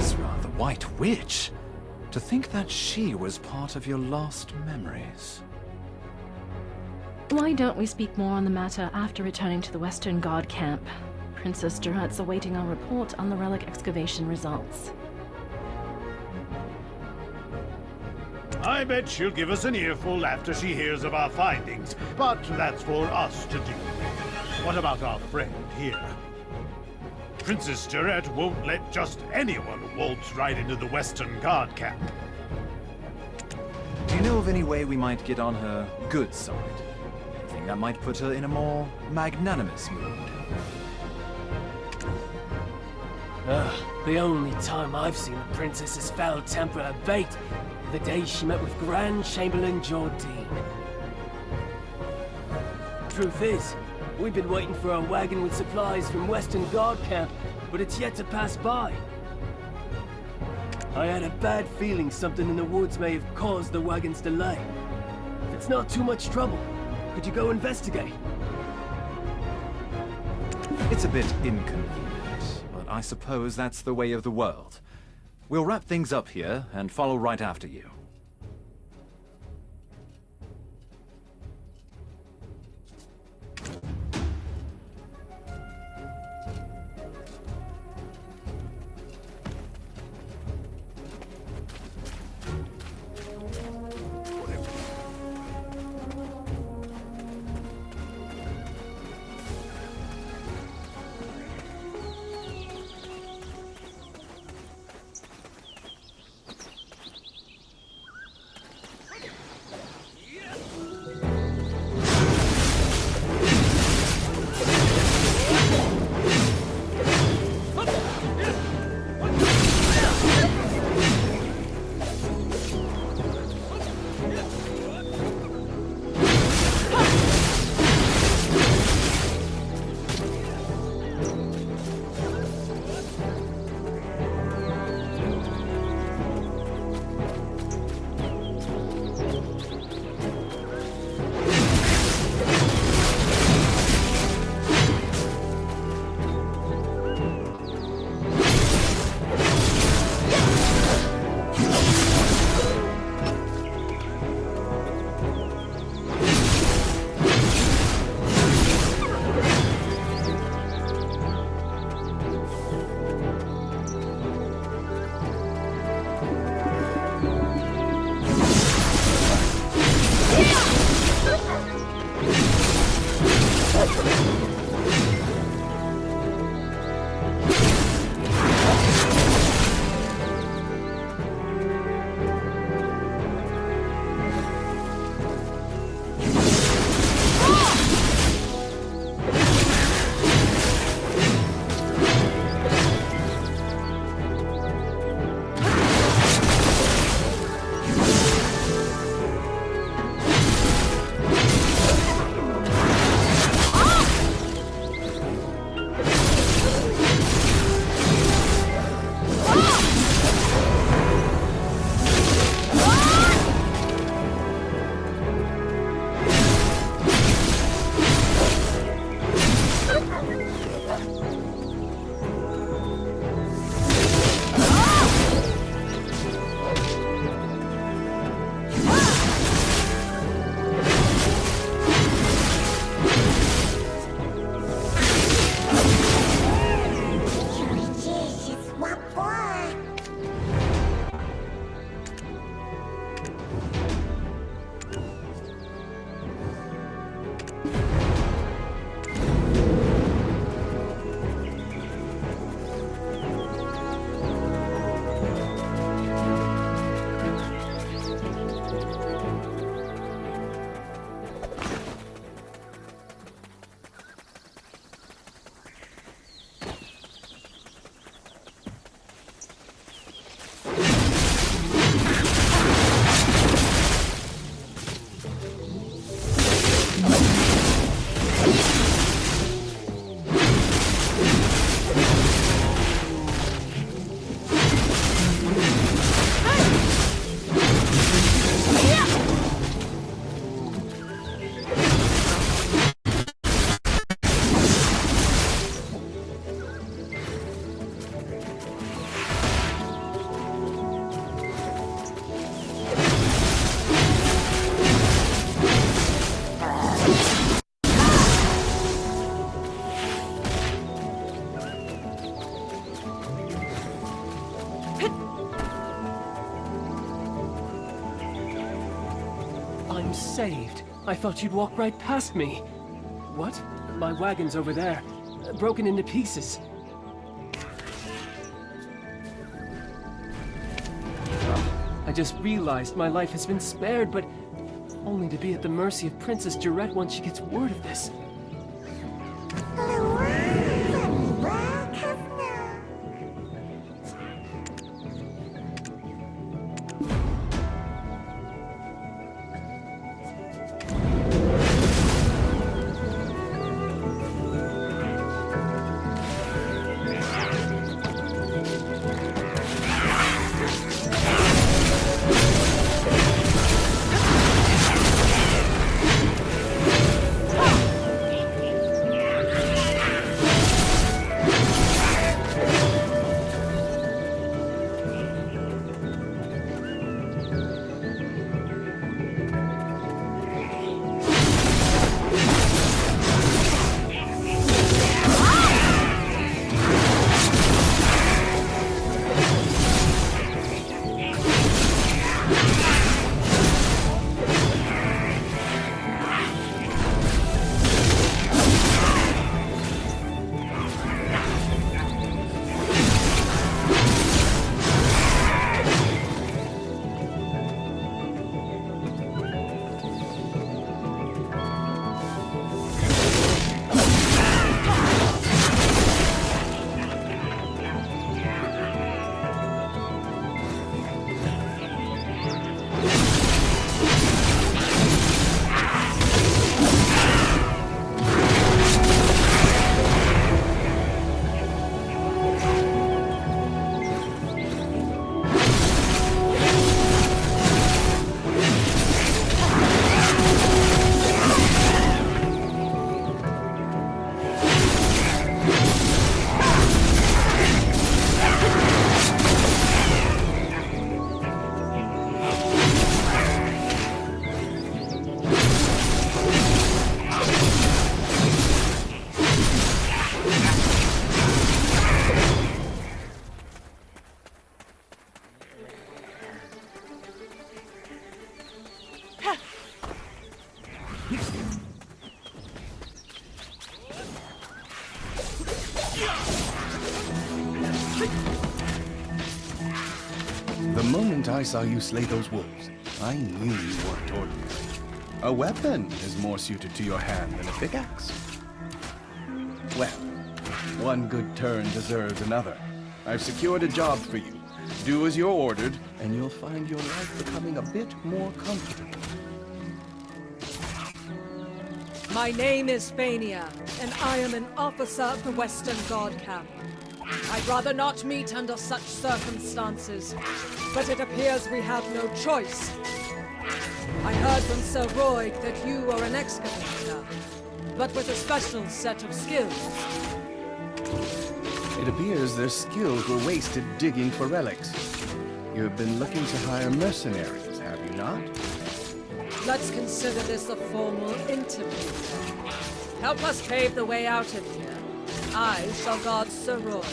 Ezra, the White Witch. To think that she was part of your last memories. Why don't we speak more on the matter after returning to the Western Guard camp? Princess Durant's awaiting our report on the relic excavation results. I bet she'll give us an earful after she hears of our findings, but that's for us to do. What about our friend here? Princess Durant won't let just anyone waltz right into the Western Guard camp. Do you know of any way we might get on her good side? Anything that might put her in a more magnanimous mood? The only time I've seen the princess's foul temper abate, the day she met with Grand Chamberlain Jordine. Truth is, we've been waiting for a wagon with supplies from Western Guard camp, but it's yet to pass by. I had a bad feeling something in the woods may have caused the wagon's delay. If it's not too much trouble, could you go investigate? It's a bit inconvenient, but I suppose that's the way of the world. We'll wrap things up here and follow right after you. saved. I thought you'd walk right past me. What? My wagon's over there, broken into pieces. I just realized my life has been spared, but only to be at the mercy of Princess Jarette once she gets word of this. The moment I saw you slay those wolves, I knew you weren't ordinary. A weapon is more suited to your hand than a pickaxe. Well, one good turn deserves another. I've secured a job for you. Do as you're ordered, and you'll find your life becoming a bit more comfortable. My name is Fania, and I am an officer of the Western Guard Camp. I'd rather not meet under such circumstances, but it appears we have no choice. I heard from Sir Roig that you are an excavator, but with a special set of skills. It appears their skills were wasted digging for relics. You've been looking to hire mercenaries, have you not? Let's consider this a formal interview. Help us pave the way out of here. I shall guard Sir Roig.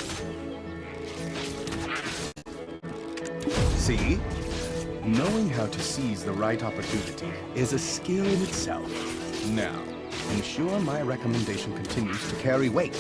See? Knowing how to seize the right opportunity is a skill in itself. Now, ensure my recommendation continues to carry weight.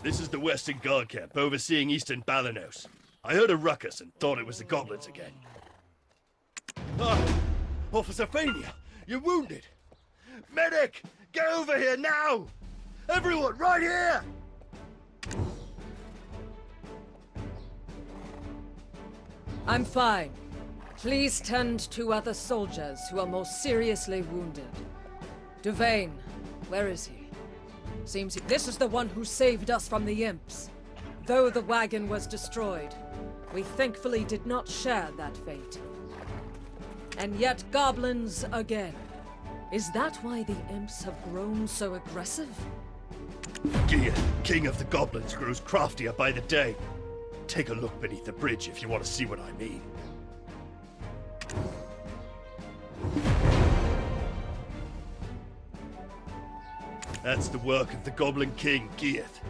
This is the Western Guard camp overseeing Eastern Balanos. I heard a ruckus and thought it was the goblins again. Ah! Officer Fania, you're wounded! Medic! Get over here now! Everyone, right here! I'm fine. Please tend to other soldiers who are more seriously wounded. Duvain, where is he? Seems this is the one who saved us from the imps. Though the wagon was destroyed, we thankfully did not share that fate. And yet goblins again. Is that why the imps have grown so aggressive? Gia, king of the goblins, grows craftier by the day. Take a look beneath the bridge if you want to see what I mean. That's the work of the Goblin King, Gieth.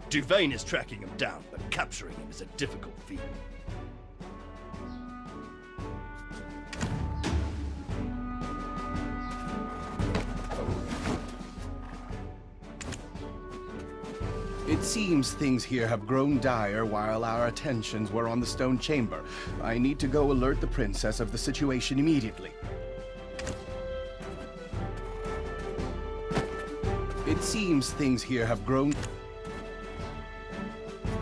Duvain is tracking him down, but capturing him is a difficult feat. It seems things here have grown dire while our attentions were on the stone chamber. I need to go alert the princess of the situation immediately. It seems things here have grown...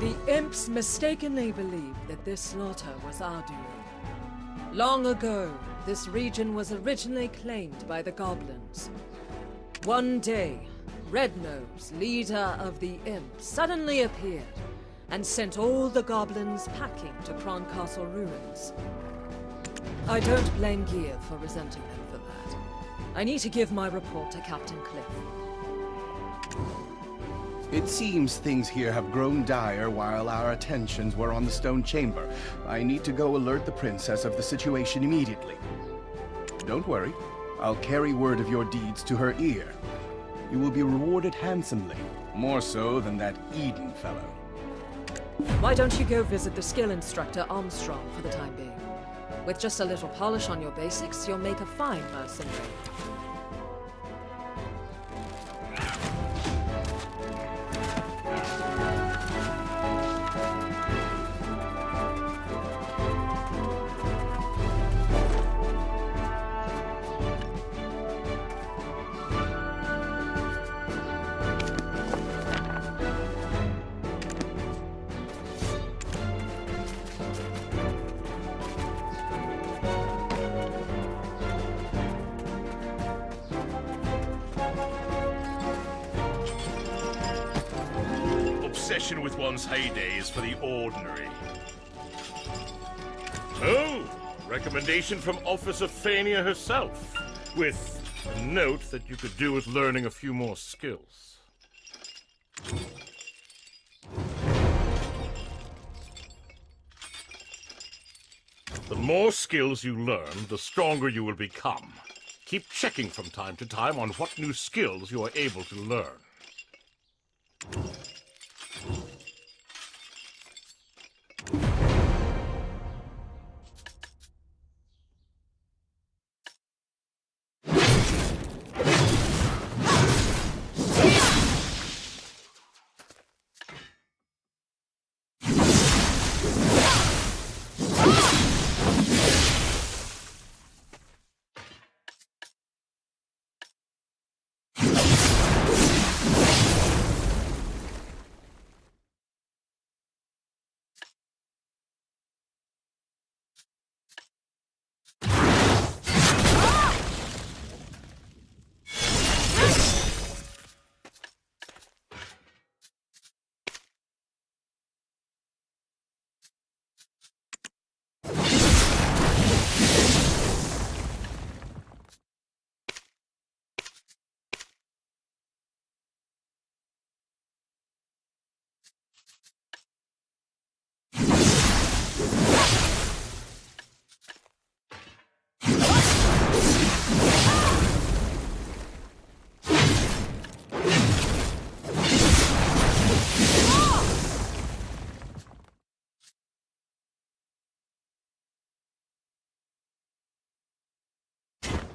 The imps mistakenly believed that this slaughter was our doing. Long ago, this region was originally claimed by the goblins. One day, Rednose, leader of the imps, suddenly appeared and sent all the goblins packing to Kron Castle ruins. I don't blame Gear for resenting them for that. I need to give my report to Captain Cliff. It seems things here have grown dire while our attentions were on the stone chamber. I need to go alert the princess of the situation immediately. Don't worry. I'll carry word of your deeds to her ear. You will be rewarded handsomely, more so than that Eden fellow. Why don't you go visit the skill instructor Armstrong for the time being? With just a little polish on your basics, you'll make a fine mercenary. Obsession with one's heyday is for the ordinary. Oh, recommendation from Officer Fania herself, with a note that you could do with learning a few more skills. The more skills you learn, the stronger you will become. Keep checking from time to time on what new skills you are able to learn.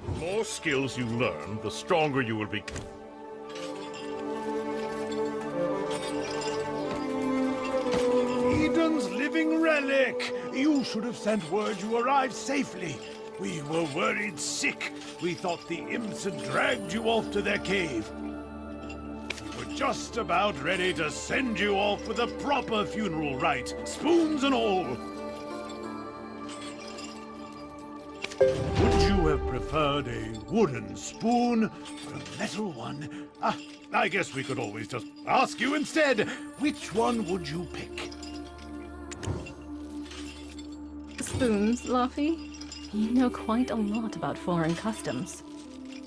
The more skills you learn, the stronger you will become. living relic! You should have sent word you arrived safely. We were worried sick. We thought the imps had dragged you off to their cave. We were just about ready to send you off with a proper funeral rite, spoons and all. Would you have preferred a wooden spoon or a metal one? I guess we could always just ask you instead. Which one would you pick? Spoons, Luffy? You know quite a lot about foreign customs.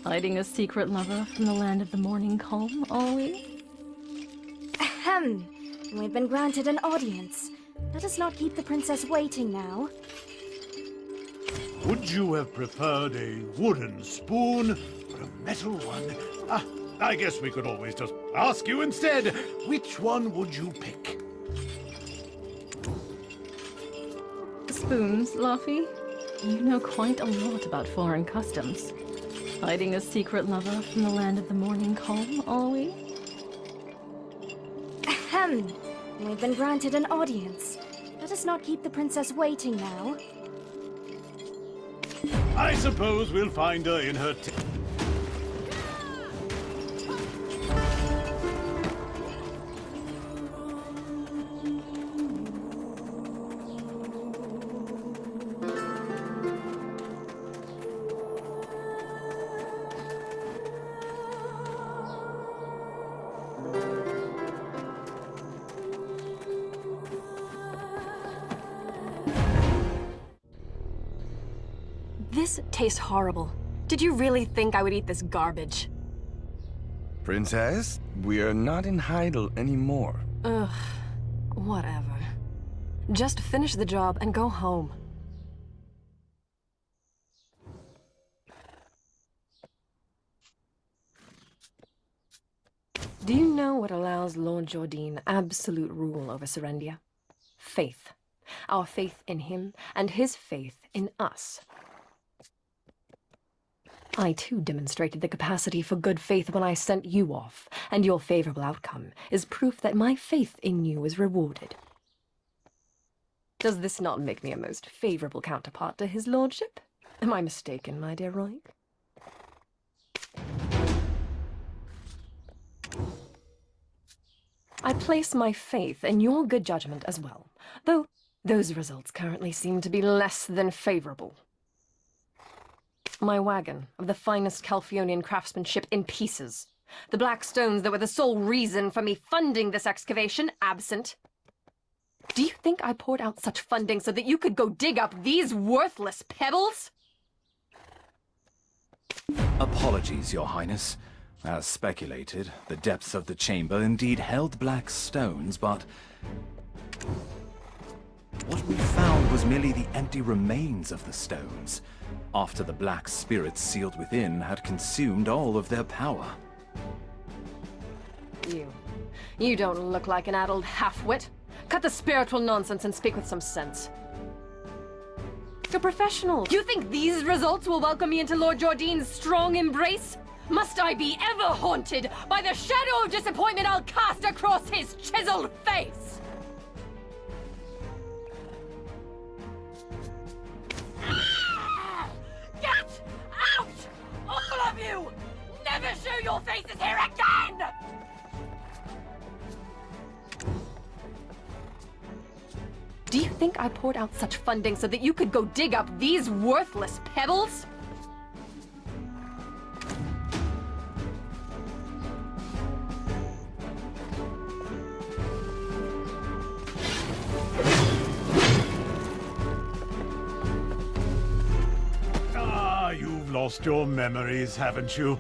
Hiding a secret lover from the land of the morning calm, are we? Ahem. We've been granted an audience. Let us not keep the princess waiting now. Would you have preferred a wooden spoon or a metal one? I guess we could always just ask you instead. Which one would you pick? Spoons, Luffy? You know quite a lot about foreign customs. Hiding a secret lover from the land of the morning calm, are we? Ahem. We've been granted an audience. Let us not keep the princess waiting now. I suppose we'll find her in her This tastes horrible. Did you really think I would eat this garbage? Princess, we are not in Heidel anymore. Ugh, whatever. Just finish the job and go home. Do you know what allows Lord Jordine absolute rule over Serendia? Faith. Our faith in him and his faith in us. I too demonstrated the capacity for good faith when I sent you off, and your favorable outcome is proof that my faith in you is rewarded. Does this not make me a most favorable counterpart to his lordship? Am I mistaken, my dear Roig? I place my faith in your good judgment as well, though those results currently seem to be less than favorable. My wagon of the finest Calphionian craftsmanship in pieces. The black stones that were the sole reason for me funding this excavation absent. Do you think I poured out such funding so that you could go dig up these worthless pebbles? Apologies, Your Highness. As speculated, the depths of the chamber indeed held black stones, but what we found was merely the empty remains of the stones, after the black spirits sealed within had consumed all of their power. You don't look like an addled half-wit. Cut the spiritual nonsense and speak with some sense. You're professional. You think these results will welcome me into Lord Jordine's strong embrace? Must I be ever haunted by the shadow of disappointment I'll cast across his chiseled face? Get out! All of you! Never show your faces here again! Do you think I poured out such funding so that you could go dig up these worthless pebbles? You've lost your memories, haven't you?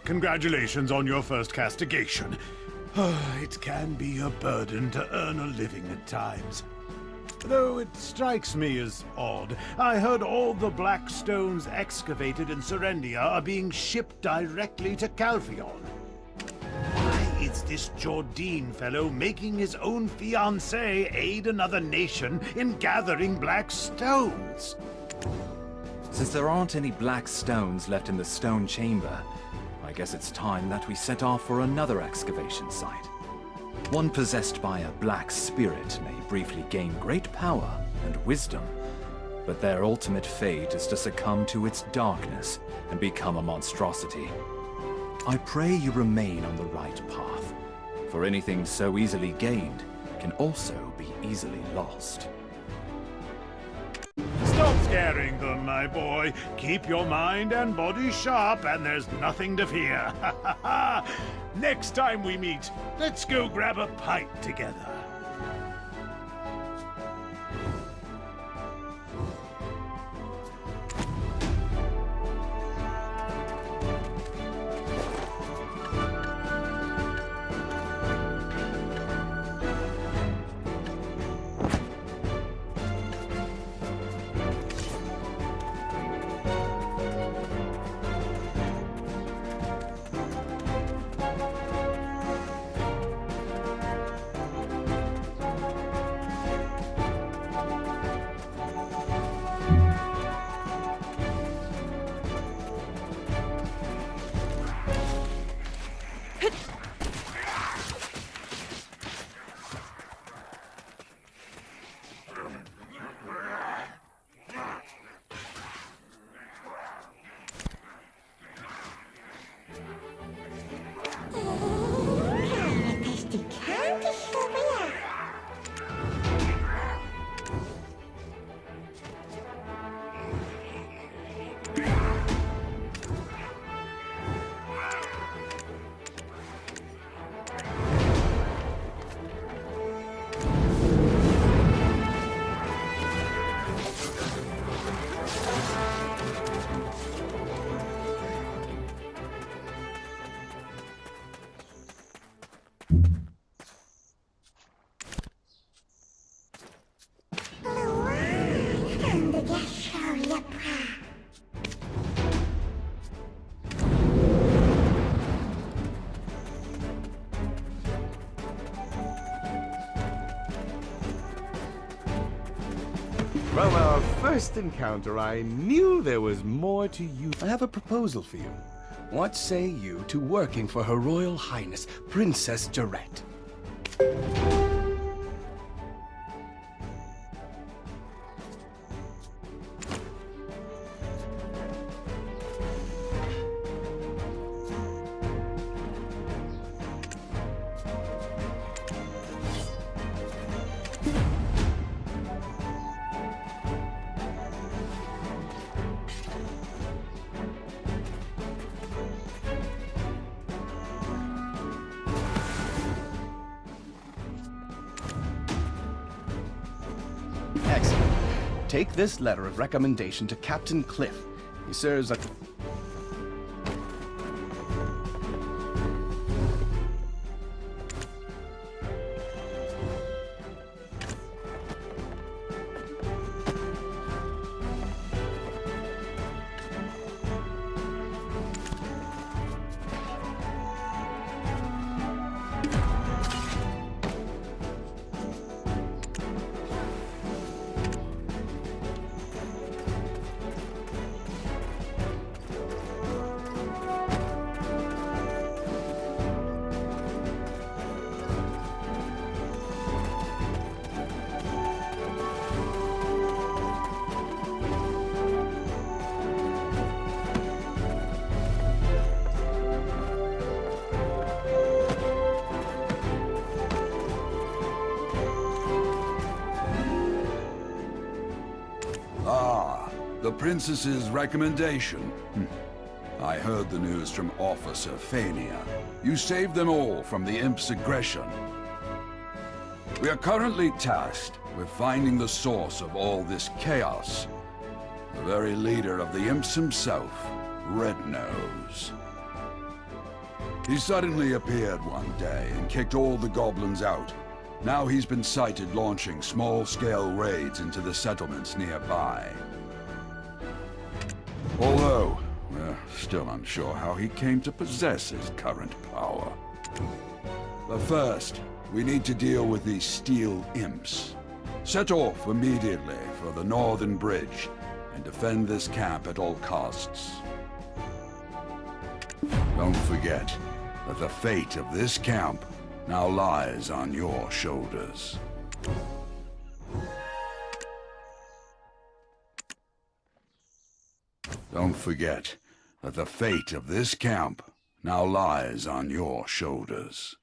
Congratulations on your first castigation. It can be a burden to earn a living at times. Though it strikes me as odd. I heard all the black stones excavated in Serendia are being shipped directly to Calphion. Why is this Jordine fellow making his own fiancée aid another nation in gathering black stones? Since there aren't any black stones left in the stone chamber, I guess it's time that we set off for another excavation site. One possessed by a black spirit may briefly gain great power and wisdom, but their ultimate fate is to succumb to its darkness and become a monstrosity. I pray you remain on the right path, for anything so easily gained can also be easily lost. Stop scaring them, my boy. Keep your mind and body sharp, and there's nothing to fear. Next time we meet, let's go grab a pint together. From our first encounter, I knew there was more to you. I have a proposal for you. What say you to working for Her Royal Highness, Princess Jarette? Excellent. Take this letter of recommendation to Captain Cliff. He serves a... The princess's recommendation. I heard the news from Officer Fania. You saved them all from the Imp's aggression. We are currently tasked with finding the source of all this chaos. The very leader of the Imps himself, Red Nose. He suddenly appeared one day and kicked all the goblins out. Now he's been sighted launching small-scale raids into the settlements nearby. Although, we're still unsure how he came to possess his current power. But first, we need to deal with these steel imps. Set off immediately for the Northern Bridge and defend this camp at all costs. Don't forget that the fate of this camp now lies on your shoulders. Don't forget that the fate of this camp now lies on your shoulders.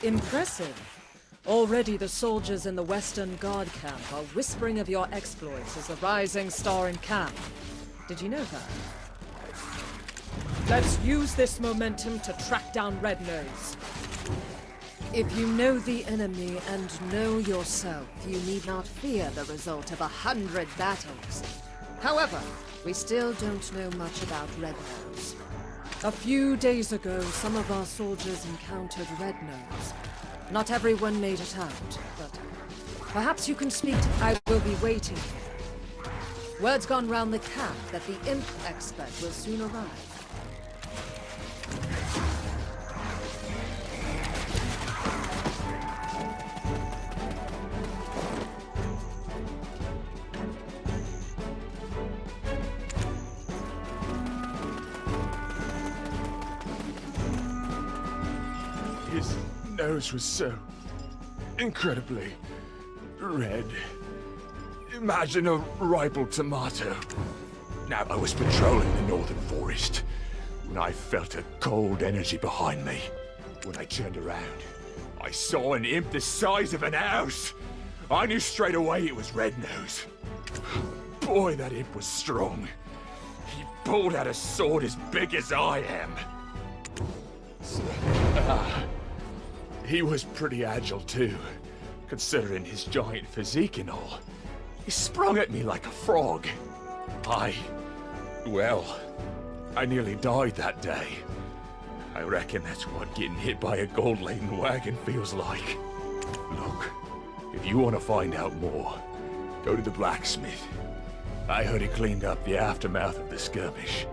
Impressive. Already the soldiers in the Western Guard camp are whispering of your exploits as a rising star in camp. Did you know that? Let's use this momentum to track down Red Nose. If you know the enemy and know yourself, you need not fear the result of 100 battles. However, we still don't know much about Red Nose. A few days ago, some of our soldiers encountered Red Nose. Not everyone made it out, but perhaps you can speak to... I will be waiting here. Word's gone round the camp that the imp expert will soon arrive. His nose was so incredibly red. Imagine a ripe tomato. Now, I was patrolling the northern forest when I felt a cold energy behind me. When I turned around, I saw an imp the size of an house. I knew straight away it was Red Nose. Boy, that imp was strong. He pulled out a sword as big as I am. So, he was pretty agile too, considering his giant physique and all. He sprung at me like a frog. Well, I nearly died that day. I reckon that's what getting hit by a gold-laden wagon feels like. Look, if you want to find out more, go to the blacksmith. I heard he cleaned up the aftermath of the skirmish.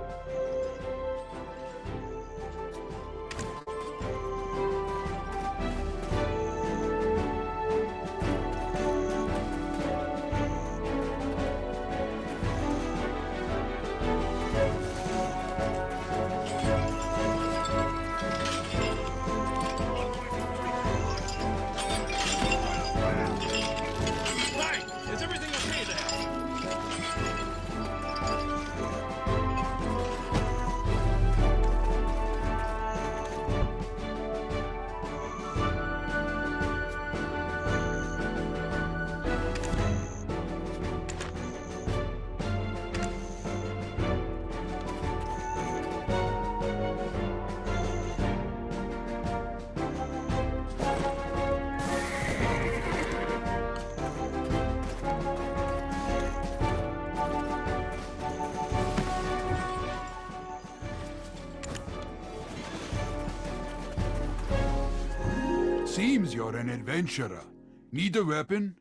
Seems you're an adventurer. Need a weapon?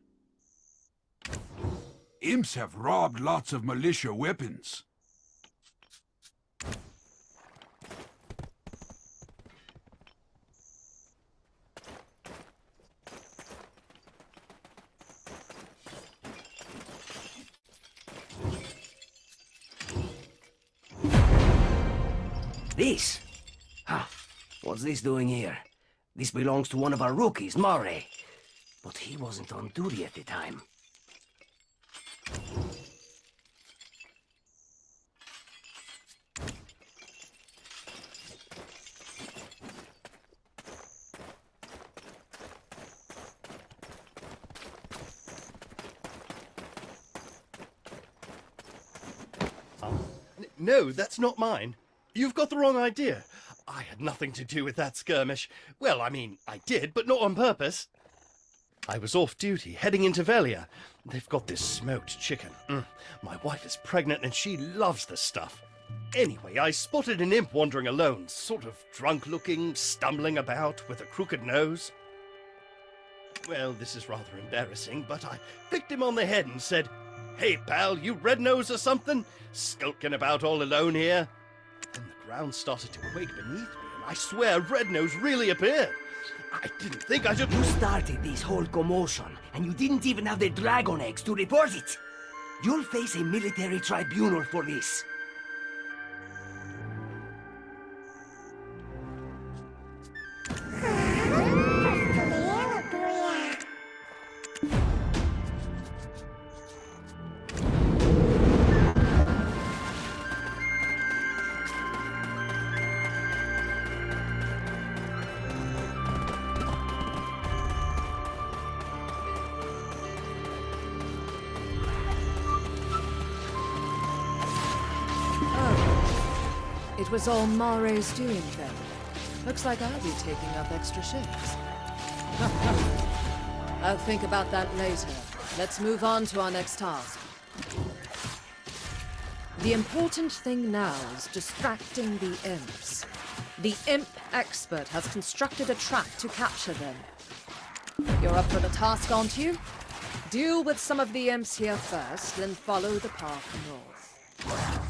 Imps have robbed lots of militia weapons. This? Huh. What's this doing here? This belongs to one of our rookies, Murray. But he wasn't on duty at the time. No, that's not mine. You've got the wrong idea. I had nothing to do with that skirmish. Well, I mean, I did, but not on purpose. I was off duty, heading into Velia. They've got this smoked chicken. My wife is pregnant and she loves this stuff. Anyway, I spotted an imp wandering alone, sort of drunk-looking, stumbling about with a crooked nose. Well, this is rather embarrassing, but I flicked him on the head and said, "Hey, pal, you red nose or something? Skulking about all alone here?" And the ground started to quake beneath me, and I swear Red Nose really appeared. I didn't think I should... You started this whole commotion, and you didn't even have the dragon eggs to report it. You'll face a military tribunal for this. It was all Mare's doing then. Looks like I'll be taking up extra shifts. I'll think about that later. Let's move on to our next task. The important thing now is distracting the imps. The imp expert has constructed a trap to capture them. You're up for the task, aren't you? Deal with some of the imps here first, then follow the path north.